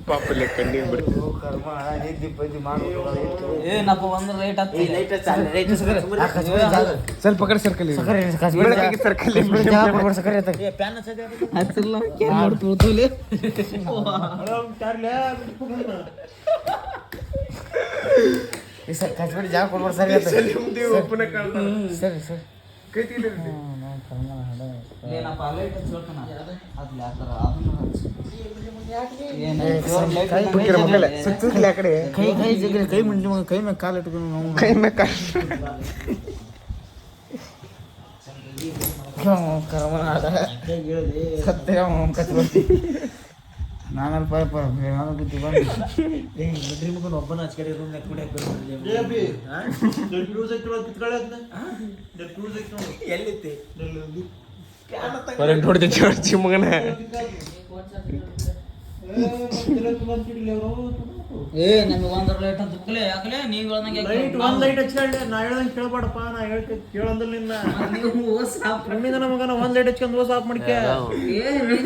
ಪಾಪಲೆ ಕಣ್ಣಿ ಬಿಡ್ತು ಸ್ವಲ್ಪ ಕಡೆ ಸರ್ಕಲ್ ಜಾಗ ಕೊಡ್ಬಾರ್ದು ಸರಿ ಸರಿ ಸರಿ ಕೈ ಮುಂದೆ ಕೈ ಮೇಲೆ ಕಾಲು ಇಟ್ಕೊಂಡು ಕೈ ಮೇಲೆ ನಾನಲ್ಪ ಒಬ್ಬನ ಹಚ್ಕಡೆ ಎಲ್ಲಿತ್ತೆ ನೋಡ್ತಿ ಮಗನ ನಮಗೆ ಒಂದ್ ಲೈಟ್ ಅಂತ ಯಾಕಲೇ ನೀವು ಲೈಟ್ ಹಚ್ಕೊಂಡೆ ನಾ ಹೇಳ್ದಂಗೆ ಕೇಳ್ಬೇಡಪ್ಪ ನಾ ಕೇಳಂದಿಲ್ಲ ನಿನ್ನ ಮಗನ ಒಂದ್ ಲೈಟ್ ಹಚ್ಕೊಂಡು ಓಸ್ ಆಫ್ ಮಾಡ್ಕೆ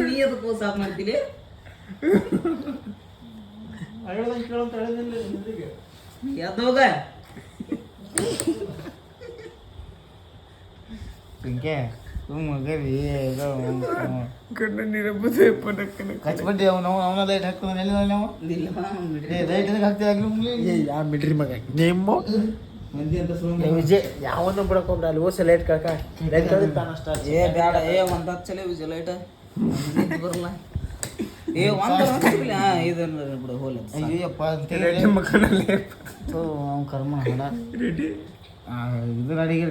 ನೀ ಅದಕ್ಕೆ ಓಸ್ ಆಫ್ ಮಾಡ್ತೀವಿ ಹೇಳ್ದಂಗೆ ಕೇಳಂತ ಹೇಳಿದಿಲ್ಲ ಯಾವ್ದೋಗ ಪಿಂಕೆ ಕಚ್ಬಿಟ್ಟು ಅವನ ಲೈಟ್ ಹಾಕ್ತಾನೆ ನಾವು ಲೈಟ್ ಮಿಡ್ರಿ ಮಗ ನಿಮ್ಮ ವಿಜಯ್ ಯಾವನ್ನ ಬಿಡಕ್ ಹೋಗ್ರ ಅಲ್ಲಿ ಓಸ ಲೈಟ್ ಕಳ್ಕ ಲೈಟ್ ಕಳಿತಾನಷ್ಟ ಏ ಬೇಡ ಏ ಒಂದ್ ಹಚ್ಚಲೇ ವಿಜಯ್ ಲೈಟ್ ಬರಲ್ಲ ಏ ಒಂದ್ ಇದನ್ನ ಬಿಡು ಹೋಲ ಅಯ್ಯಪ್ಪ ಅಂತ ಕರ್ಮ ಇದು ಅಡಿಗೆ